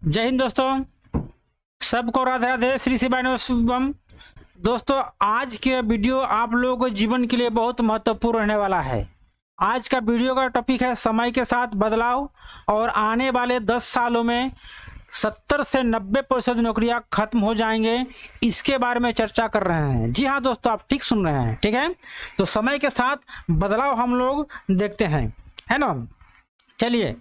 जय हिंद दोस्तों, सबको राधे राधे, श्री शिवाय शुभम। दोस्तों, आज के वीडियो आप लोगों के जीवन के लिए बहुत महत्वपूर्ण रहने वाला है। आज का वीडियो का टॉपिक है समय के साथ बदलाव और आने वाले 10 सालों में 70 से 90% नौकरियां खत्म हो जाएंगे। इसके बारे में चर्चा कर रहे हैं। जी हाँ दोस्तों, आप ठीक सुन रहे हैं, ठीक है। तो समय के साथ बदलाव हम लोग देखते हैं, है ना। चलिए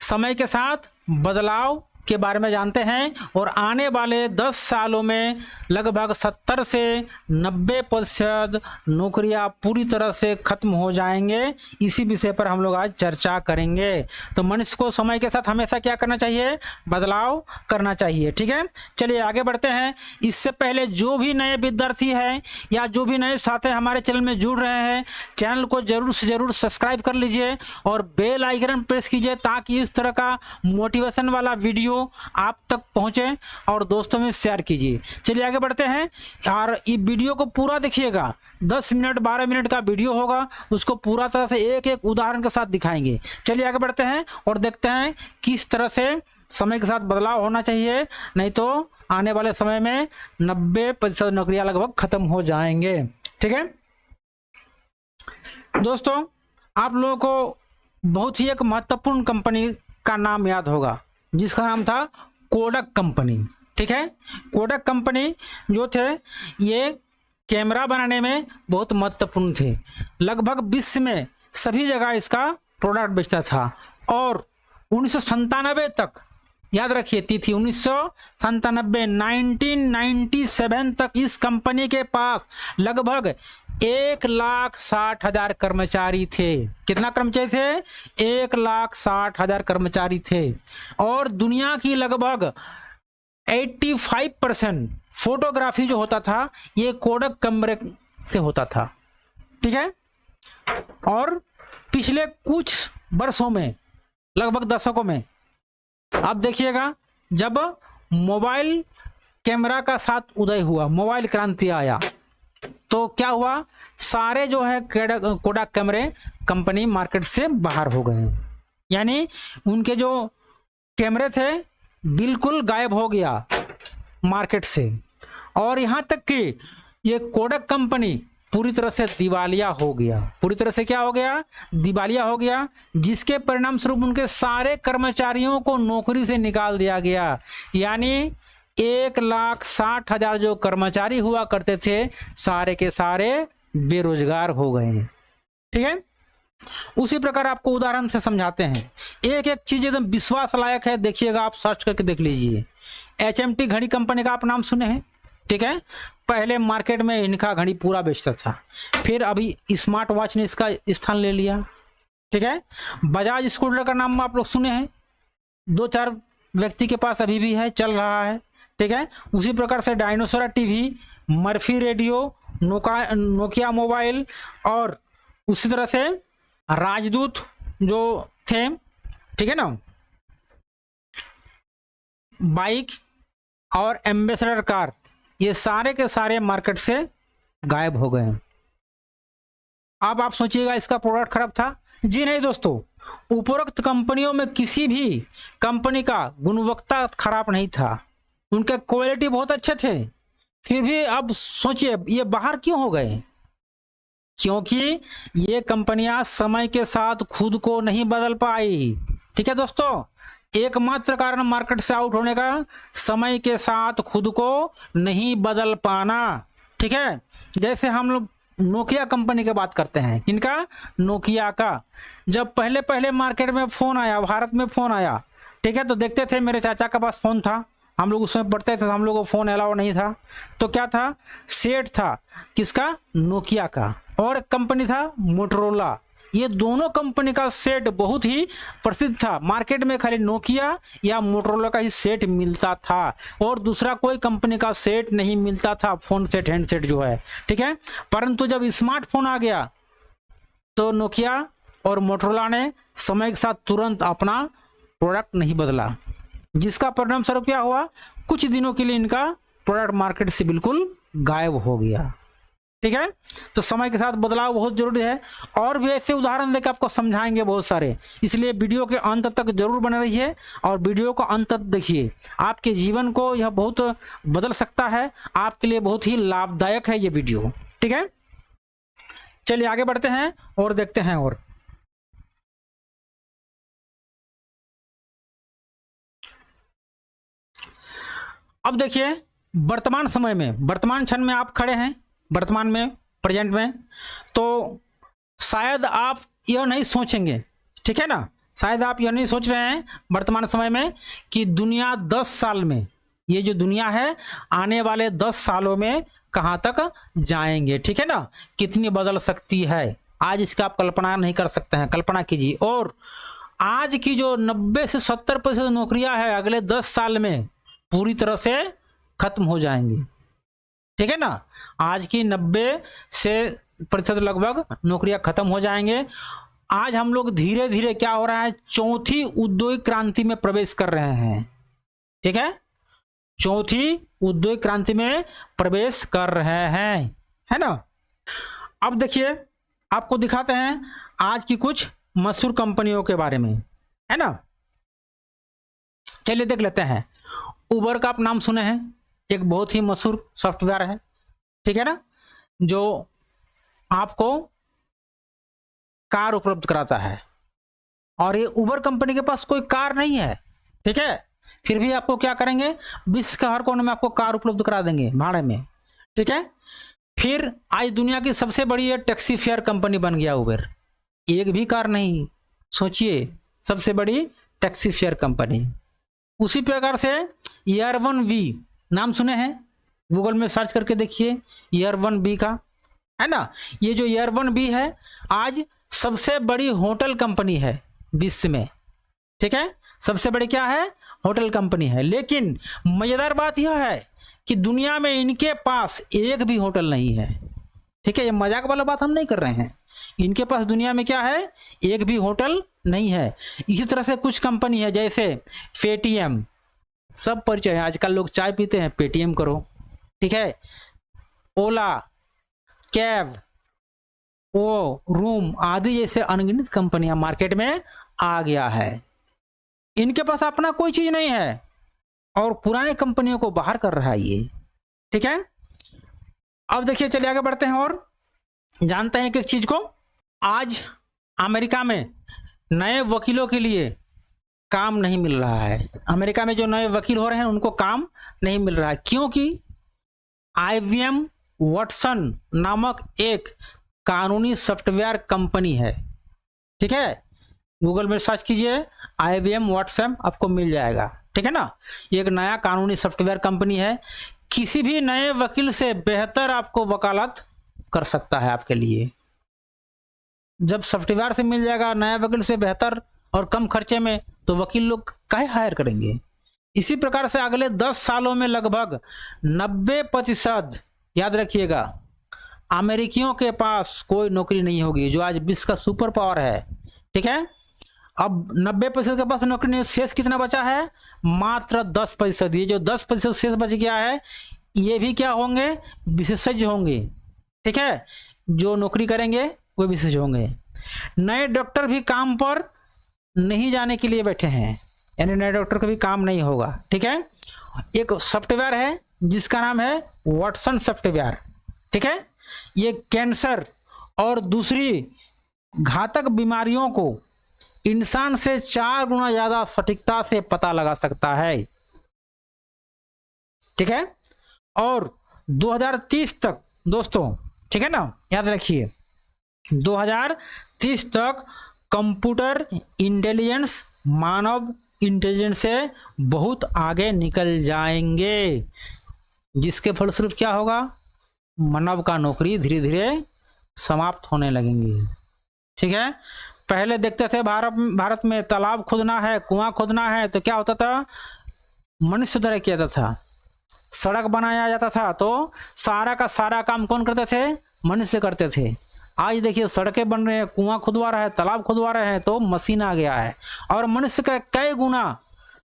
समय के साथ बदलाव के बारे में जानते हैं और आने वाले 10 सालों में लगभग 70 से 90% नौकरियां पूरी तरह से खत्म हो जाएंगे। इसी विषय पर हम लोग आज चर्चा करेंगे। तो मनुष्य को समय के साथ हमेशा क्या करना चाहिए? बदलाव करना चाहिए, ठीक है। चलिए आगे बढ़ते हैं। इससे पहले जो भी नए विद्यार्थी हैं या जो भी नए साथी हमारे चैनल में जुड़ रहे हैं, चैनल को जरूर से जरूर सब्सक्राइब कर लीजिए और बेल आइकन प्रेस कीजिए ताकि इस तरह का मोटिवेशन वाला वीडियो आप तक पहुंचे और दोस्तों में शेयर कीजिए। चलिए आगे बढ़ते हैं और ये वीडियो को पूरा देखिएगा। 10 मिनट 12 मिनट का वीडियो होगा, उसको पूरा तरह से एक एक उदाहरण के साथ दिखाएंगे। चलिए आगे बढ़ते हैं और देखते हैं किस तरह से समय के साथ बदलाव होना चाहिए, नहीं तो आने वाले समय में 90% नौकरियां लगभग खत्म हो जाएंगे, ठीक है। दोस्तों, आप लोगों को बहुत ही एक महत्वपूर्ण कंपनी का नाम याद होगा जिसका नाम था कोडक कंपनी, ठीक है। कोडक कंपनी जो थे ये कैमरा बनाने में बहुत महत्वपूर्ण थे। लगभग विश्व में सभी जगह इसका प्रोडक्ट बेचता था और 1997 तक, याद रखिए तिथि 1997, 1997 तक इस कंपनी के पास लगभग 1,60,000 कर्मचारी थे। कितना कर्मचारी थे? 1,60,000 कर्मचारी थे और दुनिया की लगभग 85% फोटोग्राफी जो होता था ये कोडक कैमरे से होता था, ठीक है। और पिछले कुछ वर्षों में, लगभग दशकों में, आप देखिएगा जब मोबाइल कैमरा का साथ उदय हुआ, मोबाइल क्रांति आया, तो क्या हुआ? सारे जो है कोडक कैमरे कंपनी मार्केट से बाहर हो गए। यानी उनके जो कैमरे थे बिल्कुल गायब हो गया मार्केट से। और यहाँ तक कि ये कोडक कंपनी पूरी तरह से दिवालिया हो गया। पूरी तरह से क्या हो गया? दिवालिया हो गया, जिसके परिणाम स्वरूप उनके सारे कर्मचारियों को नौकरी से निकाल दिया गया। यानी 1,60,000 जो कर्मचारी हुआ करते थे सारे के सारे बेरोजगार हो गए, ठीक है। उसी प्रकार आपको उदाहरण से समझाते हैं। एक एक चीज एकदम विश्वास लायक है, देखिएगा, आप सर्च करके देख लीजिए। HMT घड़ी कंपनी का आप नाम सुने हैं, ठीक है। पहले मार्केट में इनका घड़ी पूरा बेचता था, फिर अभी स्मार्ट वॉच ने इसका स्थान ले लिया, ठीक है। बजाज स्कूटर का नाम आप लोग सुने हैं, 2-4 व्यक्ति के पास अभी भी है, चल रहा है, ठीक है। उसी प्रकार से dinosaur TV, Murphy radio, Nokia mobile और उसी तरह से राजदूत जो थे, ठीक है ना, बाइक और एम्बेसडर कार, ये सारे के सारे मार्केट से गायब हो गए। अब आप सोचिएगा इसका प्रोडक्ट खराब था? जी नहीं दोस्तों, उपरोक्त कंपनियों में किसी भी कंपनी का गुणवत्ता खराब नहीं था, उनके क्वालिटी बहुत अच्छे थे। फिर भी अब सोचिए ये बाहर क्यों हो गए? क्योंकि ये कंपनियां समय के साथ खुद को नहीं बदल पाई, ठीक है दोस्तों। एकमात्र कारण मार्केट से आउट होने का समय के साथ खुद को नहीं बदल पाना, ठीक है। जैसे हम लोग नोकिया कंपनी की बात करते हैं, इनका नोकिया का जब पहले पहले मार्केट में फोन आया, भारत में फोन आया, ठीक है, तो देखते थे, मेरे चाचा के पास फोन था, हम लोग उसमें पढ़ते थे, हम लोग को फोन अलाउ नहीं था, तो क्या था? सेट था, किसका? नोकिया का, और कंपनी था मोटरोला। ये दोनों कंपनी का सेट बहुत ही प्रसिद्ध था। मार्केट में खाली नोकिया या मोटरोला का ही सेट मिलता था और दूसरा कोई कंपनी का सेट नहीं मिलता था, फोन सेट, हैंडसेट जो है, ठीक है। परंतु जब स्मार्टफोन आ गया तो नोकिया और मोटरोला ने समय के साथ तुरंत अपना प्रोडक्ट नहीं बदला, जिसका परिणाम स्वरूप क्या हुआ? कुछ दिनों के लिए इनका प्रोडक्ट मार्केट से बिल्कुल गायब हो गया। ठीक है। तो समय के साथ बदलाव बहुत जरूरी है, और भी ऐसे उदाहरण लेकर आपको समझाएंगे बहुत सारे, इसलिए वीडियो के अंत तक जरूर बने रहिए और वीडियो को अंत तक देखिए। आपके जीवन को यह बहुत बदल सकता है, आपके लिए बहुत ही लाभदायक है ये वीडियो, ठीक है। चलिए आगे बढ़ते हैं और देखते हैं। और अब देखिए वर्तमान समय में, वर्तमान क्षण में आप खड़े हैं, वर्तमान में, प्रेजेंट में, तो शायद आप यह नहीं सोचेंगे, ठीक है ना, शायद आप यह नहीं सोच रहे हैं वर्तमान समय में कि दुनिया 10 साल में, ये जो दुनिया है आने वाले 10 सालों में कहाँ तक जाएंगे, ठीक है ना, कितनी बदल सकती है। आज इसका आप कल्पना नहीं कर सकते हैं, कल्पना कीजिए। और आज की जो 90 से 70% नौकरियां हैं अगले 10 साल में पूरी तरह से खत्म हो जाएंगी, ठीक है ना। आज की 90% लगभग नौकरियां खत्म हो जाएंगे। आज हम लोग धीरे धीरे क्या हो रहा है, चौथी औद्योगिक क्रांति में प्रवेश कर रहे हैं, ठीक है, चौथी औद्योगिक क्रांति में प्रवेश कर रहे हैं, है ना। अब देखिए आपको दिखाते हैं आज की कुछ मशहूर कंपनियों के बारे में, है ना। चलिए देख लेते हैं। उबर का आप नाम सुने हैं, एक बहुत ही मशहूर सॉफ्टवेयर है, ठीक है ना, जो आपको कार उपलब्ध कराता है। और ये उबर कंपनी के पास कोई कार नहीं है, ठीक है, फिर भी आपको क्या करेंगे, विश्व के हर कोने में आपको कार उपलब्ध करा देंगे भाड़े में, ठीक है। फिर आज दुनिया की सबसे बड़ी ये टैक्सी फेयर कंपनी बन गया उबर, एक भी कार नहीं, सोचिए, सबसे बड़ी टैक्सी फेयर कंपनी। उसी प्रकार से एयर1बी नाम सुने हैं, गूगल में सर्च करके देखिए एयर1बी का, है ना। ये जो एयर1बी है आज सबसे बड़ी होटल कंपनी है विश्व में, ठीक है, सबसे बड़ी क्या है, होटल कंपनी है। लेकिन मजेदार बात यह है कि दुनिया में इनके पास एक भी होटल नहीं है, ठीक है, ये मजाक वाला बात हम नहीं कर रहे हैं, इनके पास दुनिया में क्या है, एक भी होटल नहीं है। इसी तरह से कुछ कंपनी है जैसे पेटीएम, सब परिचय है, आजकल लोग चाय पीते हैं पेटीएम करो, ठीक है, ओला, कैब, ओ रूम आदि जैसे अनगिनत कंपनियां मार्केट में आ गया है। इनके पास अपना कोई चीज नहीं है और पुराने कंपनियों को बाहर कर रहा है ये, ठीक है। अब देखिए चलिए आगे बढ़ते हैं और जानते हैं एक एक चीज को। आज अमेरिका में नए वकीलों के लिए काम नहीं मिल रहा है, अमेरिका में जो नए वकील हो रहे हैं उनको काम नहीं मिल रहा है, क्योंकि IBM वाटसन नामक एक कानूनी सॉफ्टवेयर कंपनी है, ठीक है, गूगल में सर्च कीजिए IBM वाटसन, आपको मिल जाएगा, ठीक है ना। ये एक नया कानूनी सॉफ्टवेयर कंपनी है, किसी भी नए वकील से बेहतर आपको वकालत कर सकता है आपके लिए। जब सॉफ्टवेयर से मिल जाएगा नया वकील से बेहतर और कम खर्चे में, तो वकील लोग काहे हायर करेंगे। इसी प्रकार से अगले 10 सालों में लगभग 90%, याद रखिएगा, अमेरिकियों के पास कोई नौकरी नहीं होगी, जो आज विश्व का सुपर पावर है, ठीक है। अब 90% के पास नौकरी नहीं, शेष कितना बचा है, मात्र 10%। ये जो 10% शेष बच गया है, ये भी क्या होंगे, विशेषज्ञ होंगे, ठीक है, जो नौकरी करेंगे वो विशेषज्ञ होंगे। नए डॉक्टर भी काम पर नहीं जाने के लिए बैठे हैं, यानी नए डॉक्टर का भी काम नहीं होगा, ठीक है। एक सॉफ्टवेयर है जिसका नाम है वाटसन सॉफ्टवेयर, ठीक है, ये कैंसर और दूसरी घातक बीमारियों को इंसान से 4 गुना ज्यादा सटीकता से पता लगा सकता है, ठीक है। और 2030 तक दोस्तों, ठीक है ना, याद रखिए 2030 तक कंप्यूटर इंटेलिजेंस मानव इंटेलिजेंस से बहुत आगे निकल जाएंगे, जिसके फलस्वरूप क्या होगा, मानव का नौकरी धीरे धीरे समाप्त होने लगेंगी, ठीक है। पहले देखते थे भारत में तालाब खोदना है, कुआं खोदना है, तो क्या होता था, मनुष्य द्वारा किया जाता था। सड़क बनाया जाता था तो सारा का सारा काम कौन करते थे, मनुष्य करते थे। आज देखिए सड़कें बन रहे हैं, कुआं खुदवा रहा है, तालाब खुदवा रहे हैं, तो मशीन आ गया है, और मनुष्य का कई गुना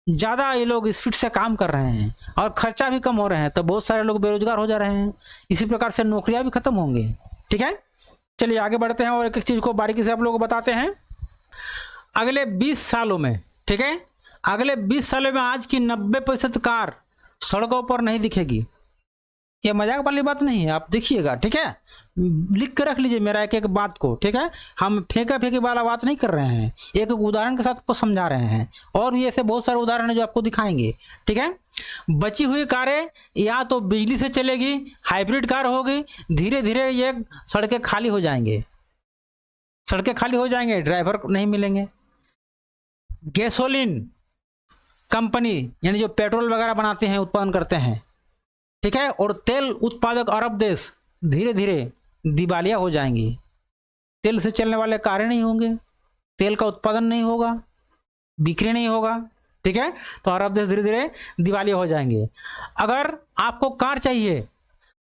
ज़्यादा ये लोग स्पीड से काम कर रहे हैं और खर्चा भी कम हो रहे हैं, तो बहुत सारे लोग बेरोजगार हो जा रहे हैं। इसी प्रकार से नौकरियां भी खत्म होंगी। ठीक है, चलिए आगे बढ़ते हैं और एक एक चीज़ को बारीकी से आप लोगों को बताते हैं। अगले 20 सालों में, ठीक है, अगले 20 सालों में आज की 90% कार सड़कों पर नहीं दिखेगी। ये मजाक वाली बात नहीं है, आप देखिएगा। ठीक है, लिख के रख लीजिए मेरा एक एक बात को। ठीक है, हम फेंका फेंकी वाला बात नहीं कर रहे हैं, एक एक उदाहरण के साथ आपको समझा रहे हैं, और भी ऐसे बहुत सारे उदाहरण हैं जो आपको दिखाएंगे। ठीक है, बची हुई कारें या तो बिजली से चलेगी, हाइब्रिड कार होगी, धीरे धीरे ये सड़कें खाली हो जाएंगे, सड़कें खाली हो जाएंगे, ड्राइवर नहीं मिलेंगे। गैसोलीन कंपनी यानी जो पेट्रोल वगैरह बनाते हैं, उत्पादन करते हैं, ठीक है, और तेल उत्पादक अरब देश धीरे धीरे दिवालिया हो जाएंगी। तेल से चलने वाले कारें नहीं होंगे, तेल का उत्पादन नहीं होगा, बिक्री नहीं होगा। ठीक है, तो अरब देश धीरे धीरे दिवालिया हो जाएंगे। अगर आपको कार चाहिए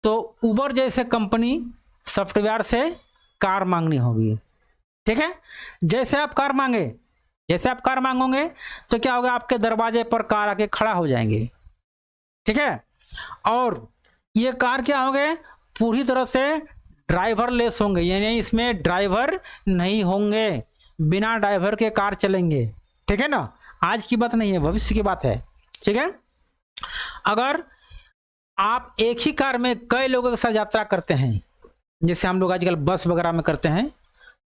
तो उबर जैसे कंपनी सॉफ्टवेयर से कार मांगनी होगी। ठीक है, जैसे आप कार मांगोगे तो क्या होगा, आपके दरवाजे पर कार आके खड़ा हो जाएंगे। ठीक है, और ये कार क्या होंगे, पूरी तरह से ड्राइवर लेस होंगे, यानी इसमें ड्राइवर नहीं होंगे, बिना ड्राइवर के कार चलेंगे। ठीक है ना, आज की बात नहीं है, भविष्य की बात है। ठीक है, अगर आप एक ही कार में कई लोगों के साथ यात्रा करते हैं, जैसे हम लोग आजकल बस वगैरह में करते हैं,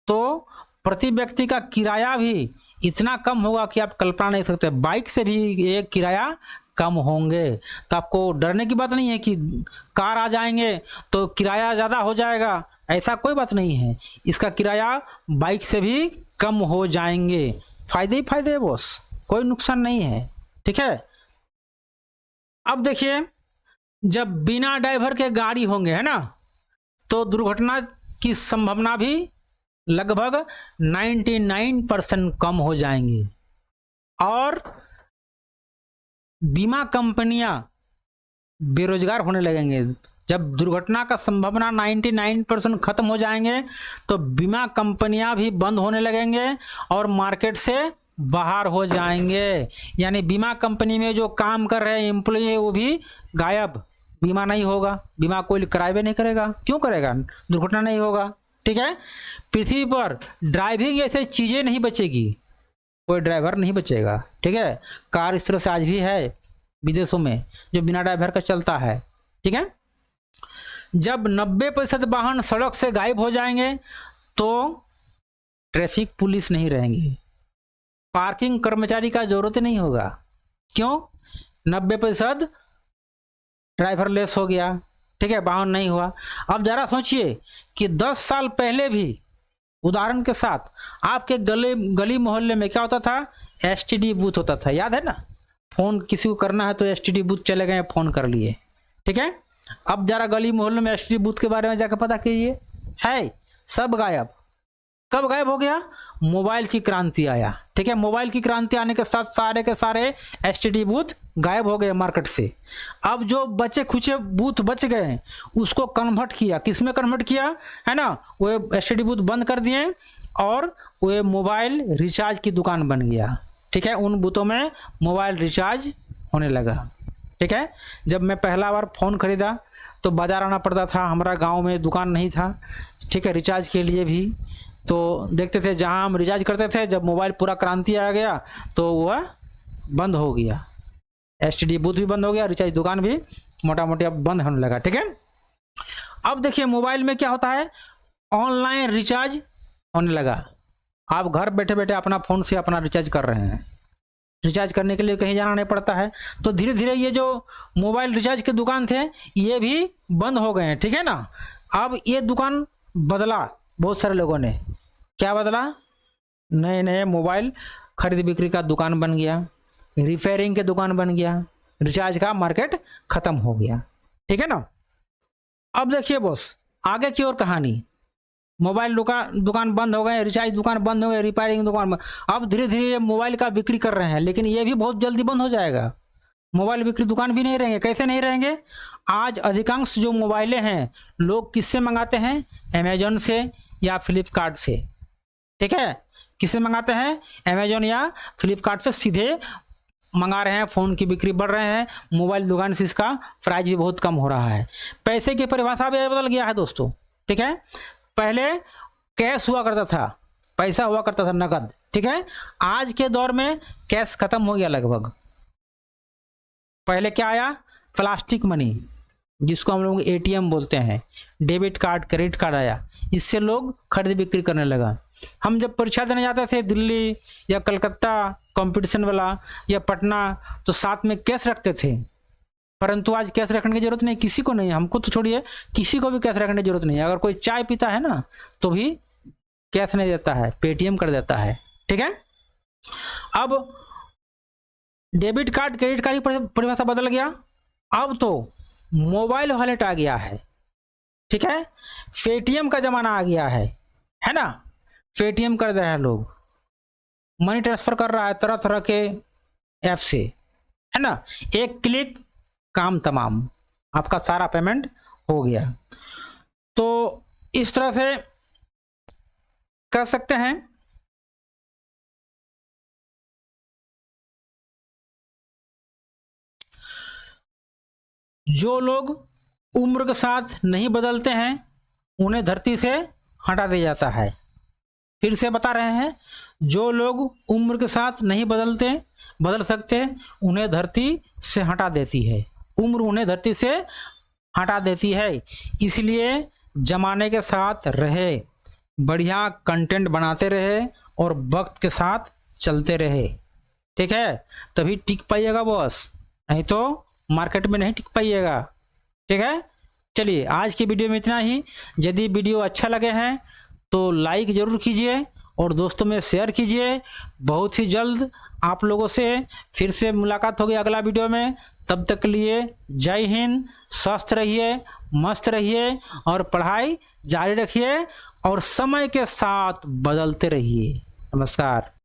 तो प्रति व्यक्ति का किराया भी इतना कम होगा कि आप कल्पना नहीं सकते। बाइक से भी ये किराया कम होंगे, तो आपको डरने की बात नहीं है कि कार आ जाएंगे तो किराया ज़्यादा हो जाएगा, ऐसा कोई बात नहीं है। इसका किराया बाइक से भी कम हो जाएंगे, फायदे ही फायदे है बॉस, कोई नुकसान नहीं है। ठीक है, अब देखिए, जब बिना ड्राइवर के गाड़ी होंगे, है ना, तो दुर्घटना की संभावना भी लगभग 99% कम हो जाएंगी, और बीमा कंपनियां बेरोजगार होने लगेंगे। जब दुर्घटना का संभावना 99% खत्म हो जाएंगे तो बीमा कंपनियां भी बंद होने लगेंगे और मार्केट से बाहर हो जाएंगे, यानी बीमा कंपनी में जो काम कर रहे एम्प्लॉय है वो भी गायब, बीमा नहीं होगा, बीमा कोई करावे नहीं करेगा। क्यों करेगा, दुर्घटना नहीं होगा। ठीक है, पृथ्वी पर ड्राइविंग जैसे चीज़ें नहीं बचेगी, कोई ड्राइवर नहीं बचेगा। ठीक है, कार इस तरह से आज भी है विदेशों में जो बिना ड्राइवर का चलता है। ठीक है, जब 90% वाहन सड़क से गायब हो जाएंगे तो ट्रैफिक पुलिस नहीं रहेंगी, पार्किंग कर्मचारी का जरूरत नहीं होगा। क्यों, 90% ड्राइवर लेस हो गया। ठीक है, वाहन नहीं हुआ। अब जरा सोचिए कि 10 साल पहले भी, उदाहरण के साथ, आपके गली मोहल्ले में क्या होता था, एसटीडी बूथ होता था, याद है ना, फ़ोन किसी को करना है तो एसटीडी बूथ चले गए, फ़ोन कर लिए। ठीक है, अब जरा गली मोहल्ले में एसटीडी बूथ के बारे में जाकर पता कीजिए, है सब गायब। कब गायब हो गया, मोबाइल की क्रांति आया। ठीक है, मोबाइल की क्रांति आने के साथ सारे के सारे एसटीडी बूथ गायब हो गए मार्केट से। अब जो बचे खुचे बूथ बच गए उसको कन्वर्ट किया, किस में कन्वर्ट किया, है ना, वो एसटीडी बूथ बंद कर दिए और वो मोबाइल रिचार्ज की दुकान बन गया। ठीक है, उन बूथों में मोबाइल रिचार्ज होने लगा। ठीक है, जब मैं पहला बार फ़ोन खरीदा तो बाज़ार आना पड़ता था, हमारा गाँव में दुकान नहीं था। ठीक है, रिचार्ज के लिए भी तो देखते थे, जहाँ हम रिचार्ज करते थे, जब मोबाइल पूरा क्रांति आ गया तो वह बंद हो गया, एसटीडी बूथ भी बंद हो गया, रिचार्ज दुकान भी मोटा मोटी अब बंद होने लगा। ठीक है, अब देखिए मोबाइल में क्या होता है, ऑनलाइन रिचार्ज होने लगा। आप घर बैठे बैठे अपना फ़ोन से अपना रिचार्ज कर रहे हैं, रिचार्ज करने के लिए कहीं जाना नहीं पड़ता है। तो धीरे धीरे ये जो मोबाइल रिचार्ज के दुकान थे ये भी बंद हो गए हैं। ठीक है ना, अब ये दुकान बदला, बहुत सारे लोगों ने क्या बदला, नए नए मोबाइल खरीद बिक्री का दुकान बन गया, रिपेयरिंग के दुकान बन गया, रिचार्ज का मार्केट खत्म हो गया। ठीक है ना, अब देखिए बॉस आगे की और कहानी, मोबाइल दुकान बंद हो गए, रिचार्ज दुकान बंद हो गए, रिपेयरिंग दुकान अब धीरे धीरे ये मोबाइल का बिक्री कर रहे हैं, लेकिन ये भी बहुत जल्दी बंद हो जाएगा। मोबाइल बिक्री दुकान भी नहीं रहेंगे। कैसे नहीं रहेंगे, आज अधिकांश जो मोबाइलें हैं लोग किससे मंगाते हैं, अमेजोन से या फ्लिपकार्ट से। ठीक है, किससे मंगाते हैं, अमेजोन या फ्लिपकार्ट से सीधे मंगा रहे हैं, फ़ोन की बिक्री बढ़ रहे हैं, मोबाइल दुकान से इसका प्राइस भी बहुत कम हो रहा है। पैसे की परिभाषा भी बदल गया है दोस्तों, ठीक है। पहले कैश हुआ करता था, पैसा हुआ करता था नकद, ठीक है। आज के दौर में कैश खत्म हो गया लगभग। पहले क्या आया, प्लास्टिक मनी, जिसको हम लोग एटीएम बोलते हैं, डेबिट कार्ड, क्रेडिट कार्ड आया, इससे लोग खरीद बिक्री करने लगा। हम जब परीक्षा देने जाते थे दिल्ली या कलकत्ता कंपटीशन वाला या पटना, तो साथ में कैश रखते थे, परंतु आज कैश रखने की जरूरत नहीं, किसी को नहीं, हमको तो छोड़िए, किसी को भी कैश रखने की जरूरत नहीं है। अगर कोई चाय पीता है ना तो भी कैश नहीं देता है, पेटीएम कर देता है, ठीक है। अब डेबिट कार्ड, क्रेडिट कार्ड की परिभाषा बदल गया, अब तो मोबाइल वॉलेट आ गया है, ठीक है। पेटीएम का जमाना आ गया है ना। पेटीएम कर रहे हैं लोग, मनी ट्रांसफर कर रहा है तरह तरह के ऐप से, है ना। एक क्लिक काम तमाम, आपका सारा पेमेंट हो गया। तो इस तरह से कर सकते हैं। जो लोग उम्र के साथ नहीं बदलते हैं उन्हें धरती से हटा दिया जाता है। फिर से बता रहे हैं, जो लोग उम्र के साथ नहीं बदल सकते उन्हें धरती से हटा देती है, उम्र उन्हें धरती से हटा देती है। इसलिए ज़माने के साथ रहे, बढ़िया कंटेंट बनाते रहे और वक्त के साथ चलते रहे, ठीक है, तभी टिक पाइएगा बॉस, नहीं तो मार्केट में नहीं टिक पाइएगा, ठीक है। चलिए आज की वीडियो में इतना ही। यदि वीडियो अच्छा लगे हैं तो लाइक ज़रूर कीजिए और दोस्तों में शेयर कीजिए। बहुत ही जल्द आप लोगों से फिर से मुलाकात होगी अगला वीडियो में। तब तक के लिए जय हिंद, स्वस्थ रहिए, मस्त रहिए और पढ़ाई जारी रखिए और समय के साथ बदलते रहिए। नमस्कार।